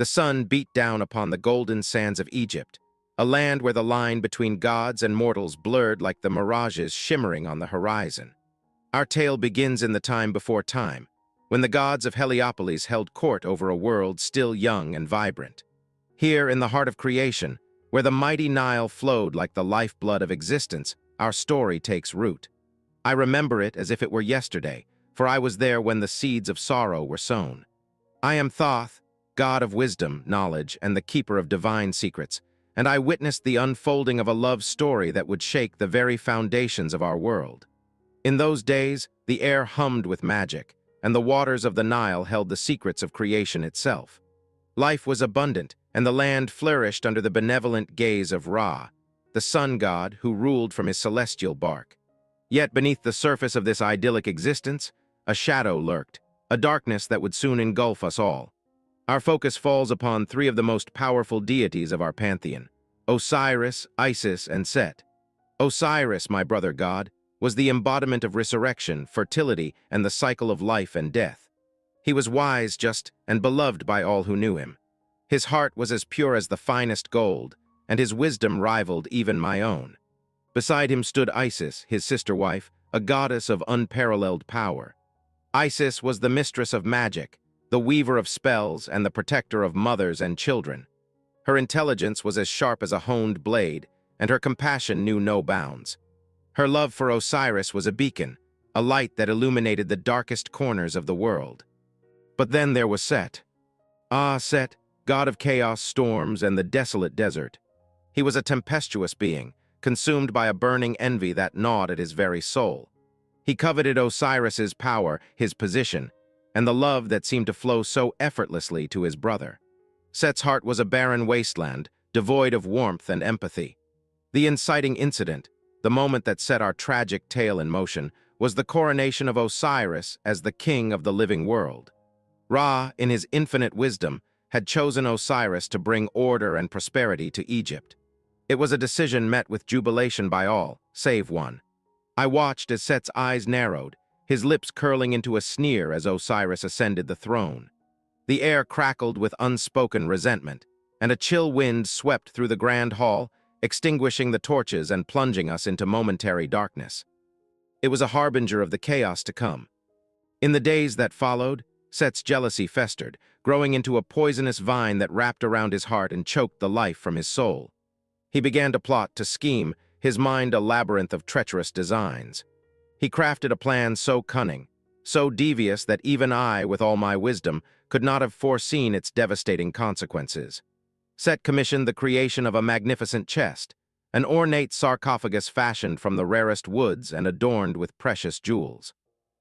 The sun beat down upon the golden sands of Egypt, a land where the line between gods and mortals blurred like the mirages shimmering on the horizon. Our tale begins in the time before time, when the gods of Heliopolis held court over a world still young and vibrant. Here, in the heart of creation, where the mighty Nile flowed like the lifeblood of existence, our story takes root. I remember it as if it were yesterday, for I was there when the seeds of sorrow were sown. I am Thoth, god of wisdom, knowledge, and the keeper of divine secrets, and I witnessed the unfolding of a love story that would shake the very foundations of our world. In those days, the air hummed with magic, and the waters of the Nile held the secrets of creation itself. Life was abundant, and the land flourished under the benevolent gaze of Ra, the sun god who ruled from his celestial bark. Yet beneath the surface of this idyllic existence, a shadow lurked, a darkness that would soon engulf us all. Our focus falls upon three of the most powerful deities of our pantheon: Osiris, Isis, and Set. Osiris, my brother god, was the embodiment of resurrection, fertility, and the cycle of life and death. He was wise, just, and beloved by all who knew him. His heart was as pure as the finest gold, and his wisdom rivaled even my own. Beside him stood Isis, his sister wife, a goddess of unparalleled power. Isis was the mistress of magic, the weaver of spells, and the protector of mothers and children. Her intelligence was as sharp as a honed blade, and her compassion knew no bounds. Her love for Osiris was a beacon, a light that illuminated the darkest corners of the world. But then there was Set. Ah, Set, god of chaos, storms, and the desolate desert. He was a tempestuous being, consumed by a burning envy that gnawed at his very soul. He coveted Osiris's power, his position, and the love that seemed to flow so effortlessly to his brother. Set's heart was a barren wasteland, devoid of warmth and empathy. The inciting incident, the moment that set our tragic tale in motion, was the coronation of Osiris as the king of the living world. Ra, in his infinite wisdom, had chosen Osiris to bring order and prosperity to Egypt. It was a decision met with jubilation by all, save one. I watched as Set's eyes narrowed, his lips curling into a sneer as Osiris ascended the throne. The air crackled with unspoken resentment, and a chill wind swept through the grand hall, extinguishing the torches and plunging us into momentary darkness. It was a harbinger of the chaos to come. In the days that followed, Set's jealousy festered, growing into a poisonous vine that wrapped around his heart and choked the life from his soul. He began to plot, to scheme, his mind a labyrinth of treacherous designs. He crafted a plan so cunning, so devious that even I, with all my wisdom, could not have foreseen its devastating consequences. Set commissioned the creation of a magnificent chest, an ornate sarcophagus fashioned from the rarest woods and adorned with precious jewels.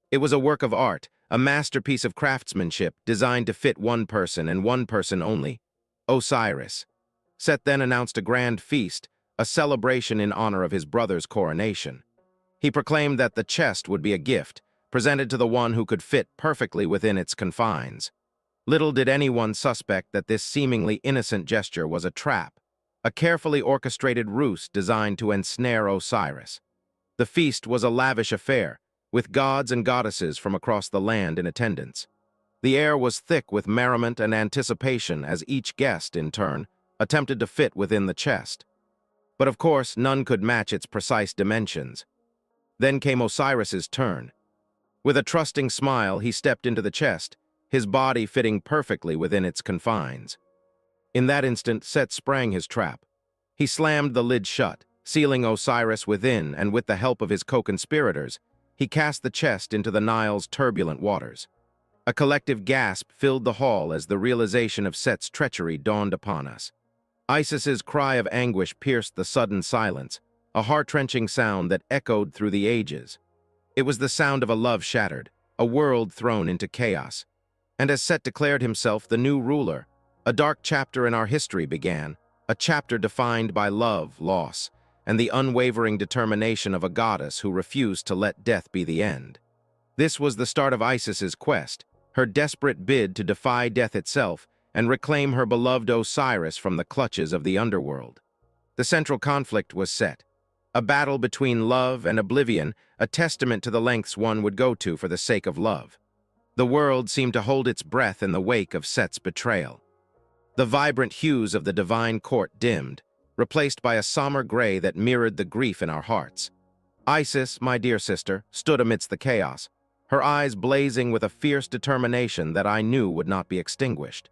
It was a work of art, a masterpiece of craftsmanship designed to fit one person and one person only: Osiris. Set then announced a grand feast, a celebration in honor of his brother's coronation. He proclaimed that the chest would be a gift, presented to the one who could fit perfectly within its confines. Little did anyone suspect that this seemingly innocent gesture was a trap, a carefully orchestrated ruse designed to ensnare Osiris. The feast was a lavish affair, with gods and goddesses from across the land in attendance. The air was thick with merriment and anticipation as each guest, in turn, attempted to fit within the chest. But of course, none could match its precise dimensions. Then came Osiris's turn. With a trusting smile, he stepped into the chest, his body fitting perfectly within its confines. In that instant, Set sprang his trap. He slammed the lid shut, sealing Osiris within, and with the help of his co-conspirators, he cast the chest into the Nile's turbulent waters. A collective gasp filled the hall as the realization of Set's treachery dawned upon us. Isis's cry of anguish pierced the sudden silence, a heart-wrenching sound that echoed through the ages. It was the sound of a love shattered, a world thrown into chaos. And as Set declared himself the new ruler, a dark chapter in our history began, a chapter defined by love, loss, and the unwavering determination of a goddess who refused to let death be the end. This was the start of Isis's quest, her desperate bid to defy death itself and reclaim her beloved Osiris from the clutches of the underworld. The central conflict was set, a battle between love and oblivion, a testament to the lengths one would go to for the sake of love. The world seemed to hold its breath in the wake of Set's betrayal. The vibrant hues of the divine court dimmed, replaced by a somber gray that mirrored the grief in our hearts. Isis, my dear sister, stood amidst the chaos, her eyes blazing with a fierce determination that I knew would not be extinguished.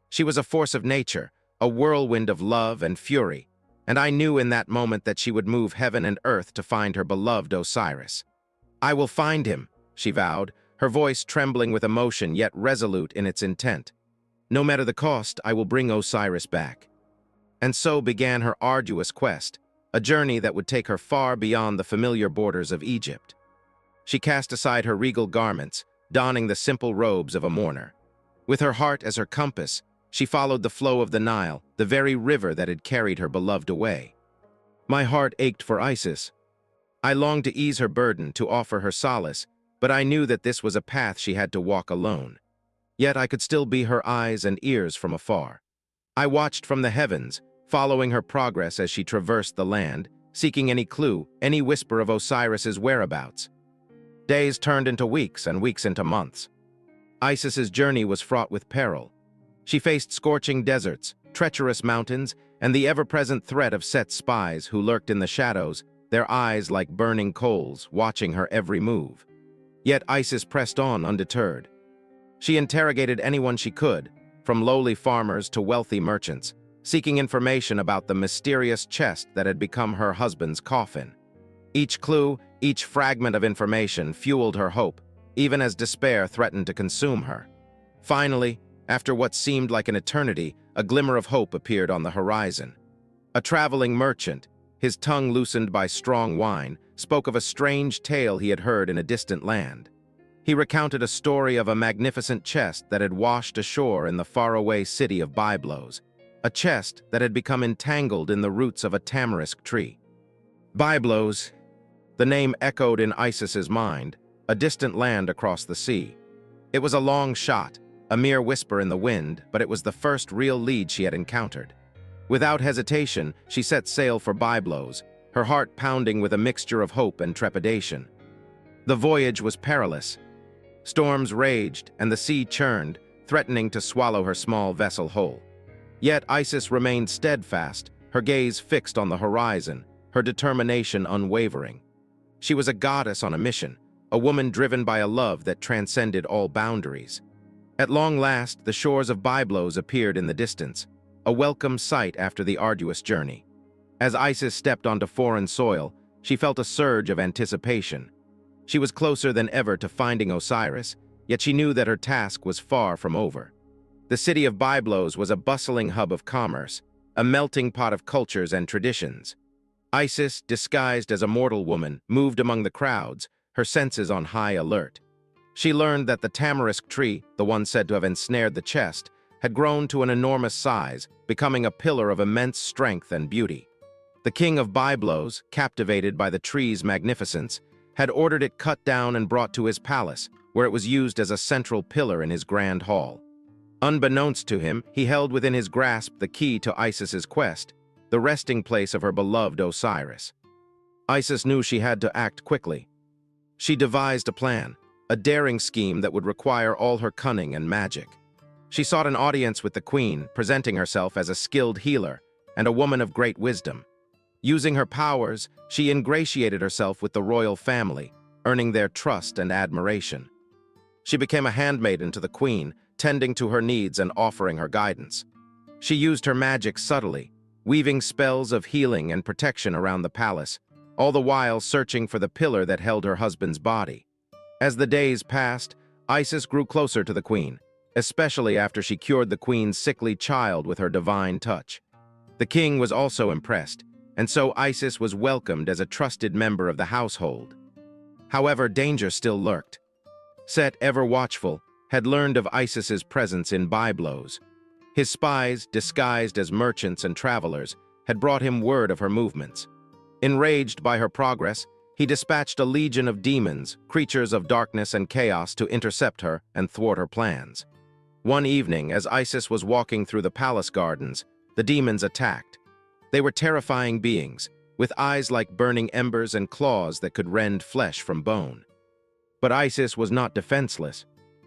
She was a force of nature, a whirlwind of love and fury, and I knew in that moment that she would move heaven and earth to find her beloved Osiris. "I will find him," she vowed, her voice trembling with emotion yet resolute in its intent. "No matter the cost, I will bring Osiris back." And so began her arduous quest, a journey that would take her far beyond the familiar borders of Egypt. She cast aside her regal garments, donning the simple robes of a mourner. With her heart as her compass, she followed the flow of the Nile, the very river that had carried her beloved away. My heart ached for Isis. I longed to ease her burden, to offer her solace, but I knew that this was a path she had to walk alone. Yet I could still be her eyes and ears from afar. I watched from the heavens, following her progress as she traversed the land, seeking any clue, any whisper of Osiris's whereabouts. Days turned into weeks and weeks into months. Isis's journey was fraught with peril. She faced scorching deserts, treacherous mountains, and the ever-present threat of Set's spies who lurked in the shadows, their eyes like burning coals, watching her every move. Yet Isis pressed on undeterred. She interrogated anyone she could, from lowly farmers to wealthy merchants, seeking information about the mysterious chest that had become her husband's coffin. Each clue, each fragment of information fueled her hope, even as despair threatened to consume her. Finally, after what seemed like an eternity, a glimmer of hope appeared on the horizon. A traveling merchant, his tongue loosened by strong wine, spoke of a strange tale he had heard in a distant land. He recounted a story of a magnificent chest that had washed ashore in the faraway city of Byblos, a chest that had become entangled in the roots of a tamarisk tree. Byblos, the name echoed in Isis's mind, a distant land across the sea. It was a long shot, a mere whisper in the wind, but it was the first real lead she had encountered. Without hesitation, she set sail for Byblos, her heart pounding with a mixture of hope and trepidation. The voyage was perilous. Storms raged, and the sea churned, threatening to swallow her small vessel whole. Yet Isis remained steadfast, her gaze fixed on the horizon, her determination unwavering. She was a goddess on a mission, a woman driven by a love that transcended all boundaries. At long last, the shores of Byblos appeared in the distance, a welcome sight after the arduous journey. As Isis stepped onto foreign soil, she felt a surge of anticipation. She was closer than ever to finding Osiris, yet she knew that her task was far from over. The city of Byblos was a bustling hub of commerce, a melting pot of cultures and traditions. Isis, disguised as a mortal woman, moved among the crowds, her senses on high alert. She learned that the tamarisk tree, the one said to have ensnared the chest, had grown to an enormous size, becoming a pillar of immense strength and beauty. The king of Byblos, captivated by the tree's magnificence, had ordered it cut down and brought to his palace, where it was used as a central pillar in his grand hall. Unbeknownst to him, he held within his grasp the key to Isis's quest, the resting place of her beloved Osiris. Isis knew she had to act quickly. She devised a plan, a daring scheme that would require all her cunning and magic. She sought an audience with the queen, presenting herself as a skilled healer and a woman of great wisdom. Using her powers, she ingratiated herself with the royal family, earning their trust and admiration. She became a handmaiden to the queen, tending to her needs and offering her guidance. She used her magic subtly, weaving spells of healing and protection around the palace, all the while searching for the pillar that held her husband's body. As the days passed, Isis grew closer to the queen, especially after she cured the queen's sickly child with her divine touch. The king was also impressed, and so Isis was welcomed as a trusted member of the household. However, danger still lurked. Set, ever watchful, had learned of Isis's presence in Byblos. His spies, disguised as merchants and travelers, had brought him word of her movements. Enraged by her progress, he dispatched a legion of demons, creatures of darkness and chaos, to intercept her and thwart her plans. One evening, as Isis was walking through the palace gardens, the demons attacked. They were terrifying beings, with eyes like burning embers and claws that could rend flesh from bone. But Isis was not defenseless.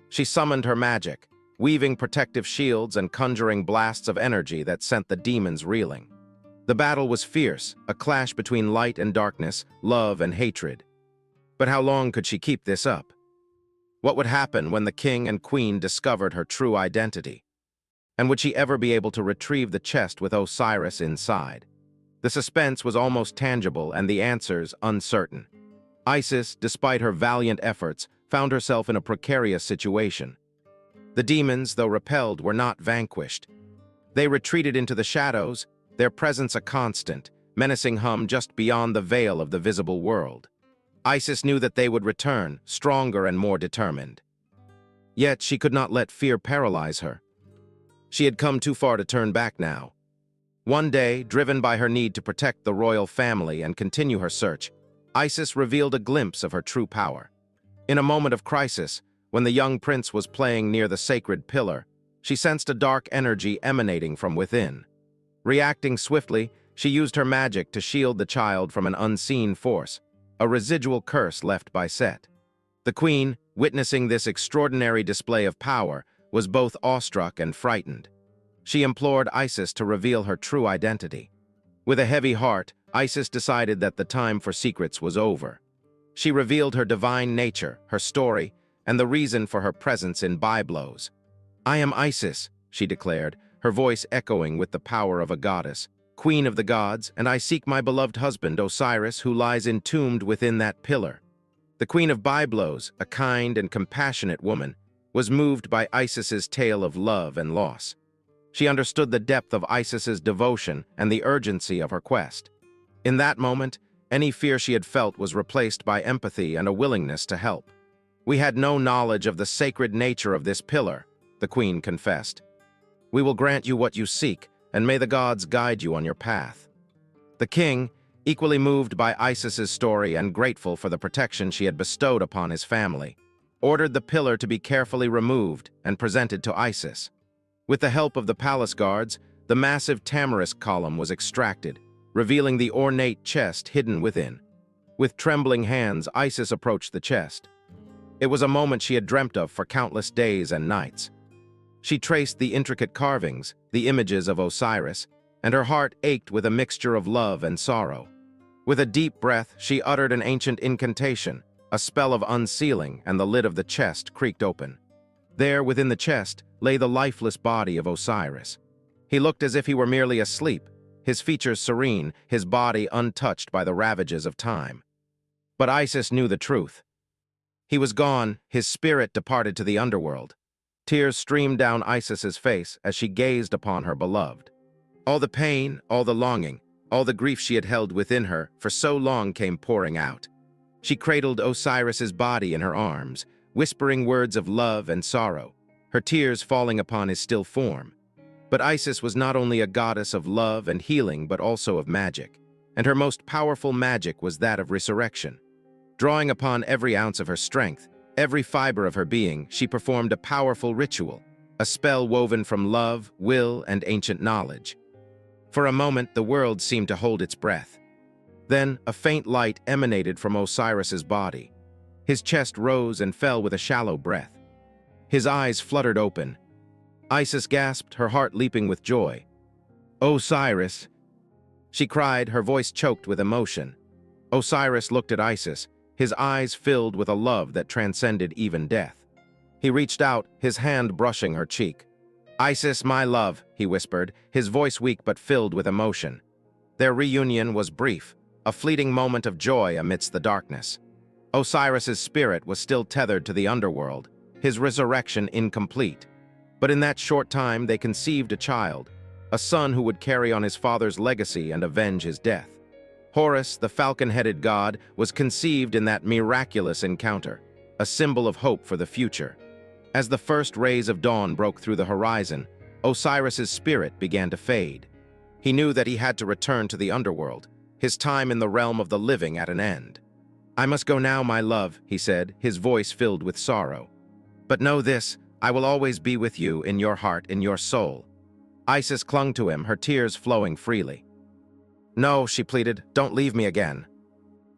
She summoned her magic, weaving protective shields and conjuring blasts of energy that sent the demons reeling. The battle was fierce, a clash between light and darkness, love and hatred. But how long could she keep this up? What would happen when the king and queen discovered her true identity? And would she ever be able to retrieve the chest with Osiris inside? The suspense was almost tangible and the answers uncertain. Isis, despite her valiant efforts, found herself in a precarious situation. The demons, though repelled, were not vanquished. They retreated into the shadows, their presence a constant, menacing hum just beyond the veil of the visible world. Isis knew that they would return, stronger and more determined. Yet she could not let fear paralyze her. She had come too far to turn back now. One day, driven by her need to protect the royal family and continue her search, Isis revealed a glimpse of her true power. In a moment of crisis, when the young prince was playing near the sacred pillar, she sensed a dark energy emanating from within. Reacting swiftly, she used her magic to shield the child from an unseen force, a residual curse left by Set. The queen, witnessing this extraordinary display of power, was both awestruck and frightened. She implored Isis to reveal her true identity. With a heavy heart, Isis decided that the time for secrets was over. She revealed her divine nature, her story, and the reason for her presence in Byblos. "I am Isis," she declared, her voice echoing with the power of a goddess, "queen of the gods, and I seek my beloved husband Osiris, who lies entombed within that pillar." The queen of Byblos, a kind and compassionate woman, was moved by Isis's tale of love and loss. She understood the depth of Isis's devotion and the urgency of her quest. In that moment, any fear she had felt was replaced by empathy and a willingness to help. "We had no knowledge of the sacred nature of this pillar," the queen confessed. "We will grant you what you seek, and may the gods guide you on your path." The king, equally moved by Isis's story and grateful for the protection she had bestowed upon his family, ordered the pillar to be carefully removed and presented to Isis. With the help of the palace guards, the massive tamarisk column was extracted, revealing the ornate chest hidden within. With trembling hands, Isis approached the chest. It was a moment she had dreamt of for countless days and nights. She traced the intricate carvings, the images of Osiris, and her heart ached with a mixture of love and sorrow. With a deep breath, she uttered an ancient incantation, a spell of unsealing, and the lid of the chest creaked open. There, within the chest, lay the lifeless body of Osiris. He looked as if he were merely asleep, his features serene, his body untouched by the ravages of time. But Isis knew the truth. He was gone, his spirit departed to the underworld. Tears streamed down Isis's face as she gazed upon her beloved. All the pain, all the longing, all the grief she had held within her for so long came pouring out. She cradled Osiris's body in her arms, whispering words of love and sorrow, her tears falling upon his still form. But Isis was not only a goddess of love and healing, but also of magic, and her most powerful magic was that of resurrection. Drawing upon every ounce of her strength, every fiber of her being, she performed a powerful ritual, a spell woven from love, will, and ancient knowledge. For a moment, the world seemed to hold its breath. Then, a faint light emanated from Osiris's body. His chest rose and fell with a shallow breath. His eyes fluttered open. Isis gasped, her heart leaping with joy. "Osiris!" she cried, her voice choked with emotion. Osiris looked at Isis, his eyes filled with a love that transcended even death. He reached out, his hand brushing her cheek. "Isis, my love," he whispered, his voice weak but filled with emotion. Their reunion was brief, a fleeting moment of joy amidst the darkness. Osiris's spirit was still tethered to the underworld, his resurrection incomplete. But in that short time they conceived a child, a son who would carry on his father's legacy and avenge his death. Horus, the falcon-headed god, was conceived in that miraculous encounter, a symbol of hope for the future. As the first rays of dawn broke through the horizon, Osiris's spirit began to fade. He knew that he had to return to the underworld, his time in the realm of the living at an end. "I must go now, my love," he said, his voice filled with sorrow. "But know this, I will always be with you, in your heart, in your soul." Isis clung to him, her tears flowing freely. "No," she pleaded, "don't leave me again."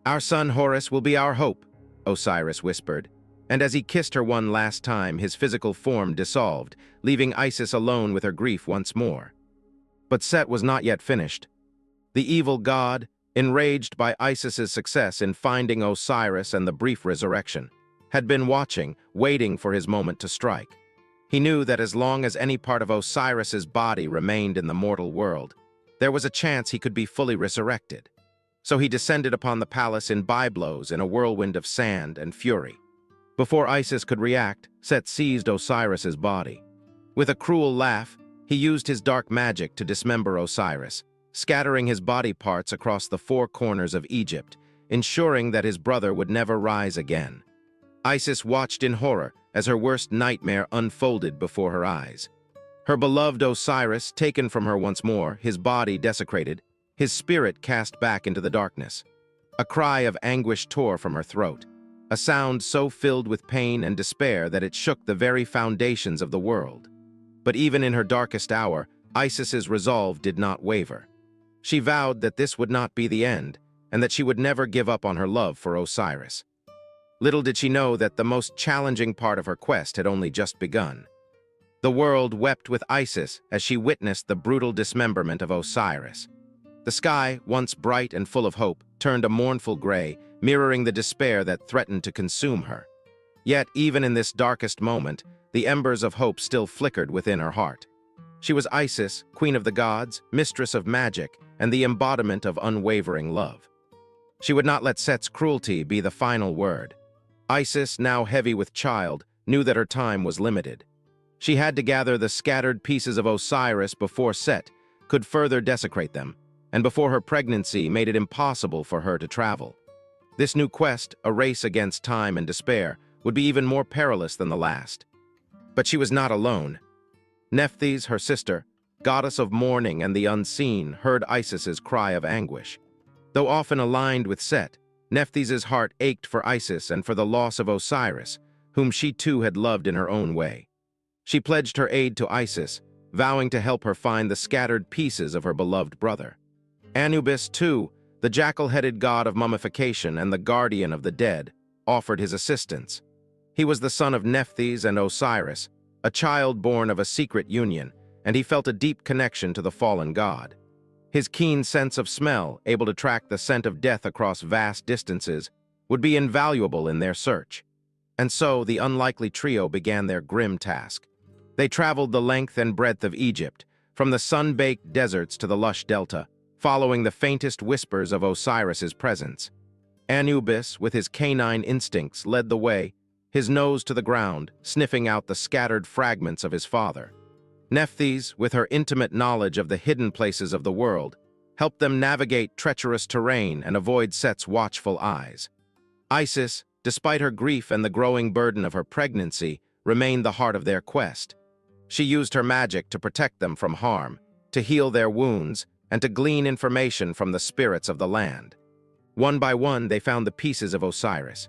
"Our son Horus will be our hope," Osiris whispered. And as he kissed her one last time, his physical form dissolved, leaving Isis alone with her grief once more. But Set was not yet finished. The evil god, enraged by Isis's success in finding Osiris and the brief resurrection, had been watching, waiting for his moment to strike. He knew that as long as any part of Osiris's body remained in the mortal world, there was a chance he could be fully resurrected. So he descended upon the palace in byblows in a whirlwind of sand and fury. Before Isis could react, Set seized Osiris's body. With a cruel laugh, he used his dark magic to dismember Osiris, scattering his body parts across the four corners of Egypt, ensuring that his brother would never rise again. Isis watched in horror as her worst nightmare unfolded before her eyes. Her beloved Osiris, taken from her once more, his body desecrated, his spirit cast back into the darkness. A cry of anguish tore from her throat, a sound so filled with pain and despair that it shook the very foundations of the world. But even in her darkest hour, Isis's resolve did not waver. She vowed that this would not be the end, and that she would never give up on her love for Osiris. Little did she know that the most challenging part of her quest had only just begun. The world wept with Isis as she witnessed the brutal dismemberment of Osiris. The sky, once bright and full of hope, turned a mournful gray, mirroring the despair that threatened to consume her. Yet, even in this darkest moment, the embers of hope still flickered within her heart. She was Isis, queen of the gods, mistress of magic, and the embodiment of unwavering love. She would not let Set's cruelty be the final word. Isis, now heavy with child, knew that her time was limited. She had to gather the scattered pieces of Osiris before Set could further desecrate them, and before her pregnancy made it impossible for her to travel. This new quest, a race against time and despair, would be even more perilous than the last. But she was not alone. Nephthys, her sister, goddess of mourning and the unseen, heard Isis's cry of anguish. Though often aligned with Set, Nephthys' heart ached for Isis and for the loss of Osiris, whom she too had loved in her own way. She pledged her aid to Isis, vowing to help her find the scattered pieces of her beloved brother. Anubis, too, the jackal-headed god of mummification and the guardian of the dead, offered his assistance. He was the son of Nephthys and Osiris, a child born of a secret union, and he felt a deep connection to the fallen god. His keen sense of smell, able to track the scent of death across vast distances, would be invaluable in their search. And so the unlikely trio began their grim task. They traveled the length and breadth of Egypt, from the sun-baked deserts to the lush delta, following the faintest whispers of Osiris's presence. Anubis, with his canine instincts, led the way, his nose to the ground, sniffing out the scattered fragments of his father. Nephthys, with her intimate knowledge of the hidden places of the world, helped them navigate treacherous terrain and avoid Set's watchful eyes. Isis, despite her grief and the growing burden of her pregnancy, remained the heart of their quest. She used her magic to protect them from harm, to heal their wounds, and to glean information from the spirits of the land. One by one, they found the pieces of Osiris.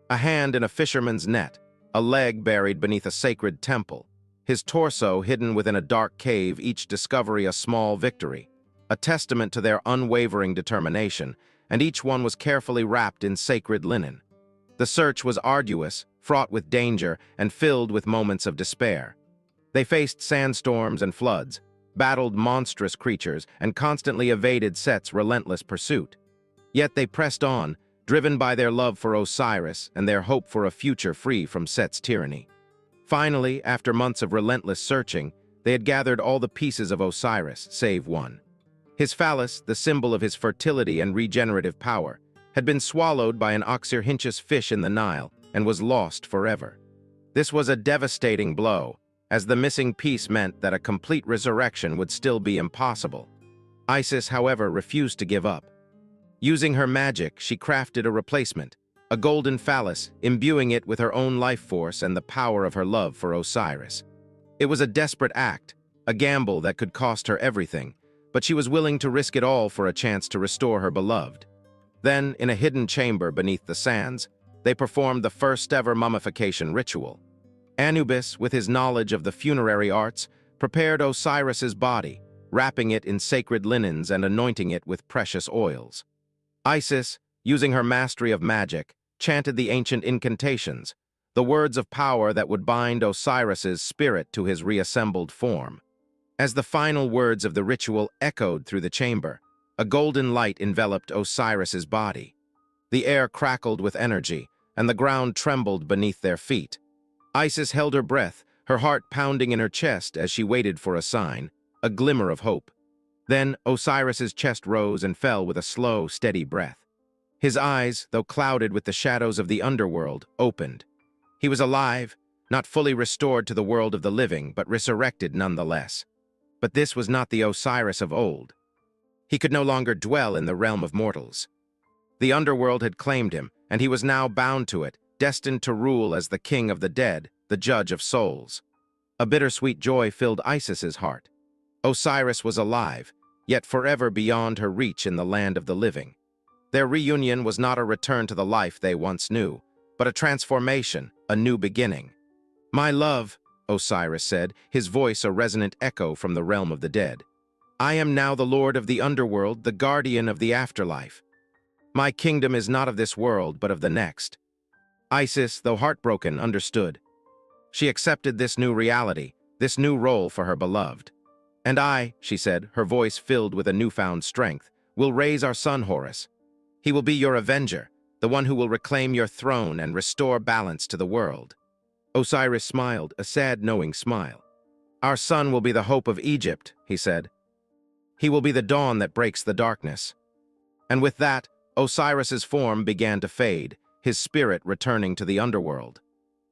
A hand in a fisherman's net, a leg buried beneath a sacred temple, his torso hidden within a dark cave, each discovery a small victory, a testament to their unwavering determination, and each one was carefully wrapped in sacred linen. The search was arduous, fraught with danger, and filled with moments of despair. They faced sandstorms and floods, battled monstrous creatures, and constantly evaded Set's relentless pursuit. Yet they pressed on, driven by their love for Osiris and their hope for a future free from Set's tyranny. Finally, after months of relentless searching, they had gathered all the pieces of Osiris, save one. His phallus, the symbol of his fertility and regenerative power, had been swallowed by an oxyrhynchus fish in the Nile and was lost forever. This was a devastating blow, as the missing piece meant that a complete resurrection would still be impossible. Isis, however, refused to give up. Using her magic, she crafted a replacement, a golden phallus, imbuing it with her own life force and the power of her love for Osiris. It was a desperate act, a gamble that could cost her everything, but she was willing to risk it all for a chance to restore her beloved. Then, in a hidden chamber beneath the sands, they performed the first-ever mummification ritual. Anubis, with his knowledge of the funerary arts, prepared Osiris's body, wrapping it in sacred linens and anointing it with precious oils. Isis, using her mastery of magic, chanted the ancient incantations, the words of power that would bind Osiris's spirit to his reassembled form. As the final words of the ritual echoed through the chamber, a golden light enveloped Osiris's body. The air crackled with energy, and the ground trembled beneath their feet. Isis held her breath, her heart pounding in her chest as she waited for a sign, a glimmer of hope. Then Osiris's chest rose and fell with a slow, steady breath. His eyes, though clouded with the shadows of the underworld, opened. He was alive, not fully restored to the world of the living, but resurrected nonetheless. But this was not the Osiris of old. He could no longer dwell in the realm of mortals. The underworld had claimed him, and he was now bound to it, destined to rule as the king of the dead, the judge of souls. A bittersweet joy filled Isis's heart. Osiris was alive, yet forever beyond her reach in the land of the living. Their reunion was not a return to the life they once knew, but a transformation, a new beginning. "My love," Osiris said, his voice a resonant echo from the realm of the dead. "I am now the lord of the underworld, the guardian of the afterlife. My kingdom is not of this world, but of the next." Isis, though heartbroken, understood. She accepted this new reality, this new role for her beloved. "And I," she said, her voice filled with a newfound strength, "will raise our son Horus. He will be your avenger, the one who will reclaim your throne and restore balance to the world." Osiris smiled, a sad, knowing smile. "Our son will be the hope of Egypt," he said. "He will be the dawn that breaks the darkness." And with that, Osiris's form began to fade, his spirit returning to the underworld.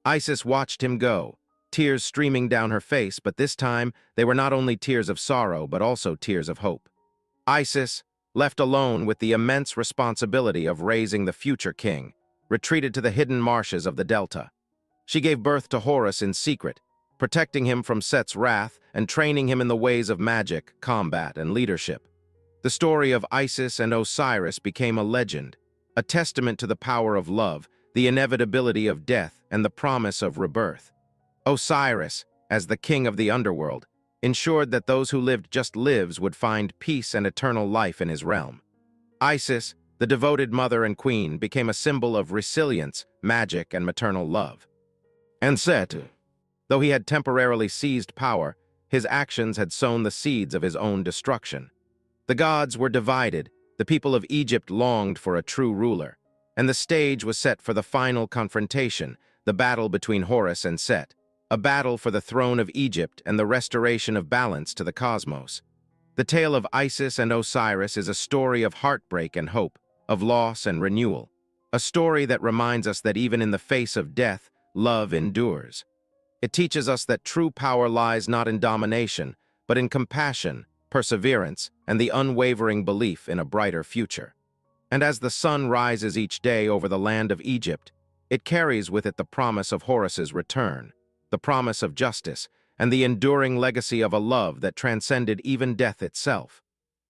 Isis watched him go, tears streaming down her face, but this time they were not only tears of sorrow, but also tears of hope. Isis, left alone with the immense responsibility of raising the future king, retreated to the hidden marshes of the Delta. She gave birth to Horus in secret, protecting him from Set's wrath and training him in the ways of magic, combat, and leadership. The story of Isis and Osiris became a legend, a testament to the power of love, the inevitability of death, and the promise of rebirth. Osiris, as the king of the underworld, ensured that those who lived just lives would find peace and eternal life in his realm. Isis, the devoted mother and queen, became a symbol of resilience, magic, and maternal love. And Set, though he had temporarily seized power, his actions had sown the seeds of his own destruction. The gods were divided, the people of Egypt longed for a true ruler, and the stage was set for the final confrontation, the battle between Horus and Set, a battle for the throne of Egypt and the restoration of balance to the cosmos. The tale of Isis and Osiris is a story of heartbreak and hope, of loss and renewal, a story that reminds us that even in the face of death, love endures. It teaches us that true power lies not in domination, but in compassion, perseverance, and the unwavering belief in a brighter future. And as the sun rises each day over the land of Egypt, it carries with it the promise of Horus's return, the promise of justice, and the enduring legacy of a love that transcended even death itself.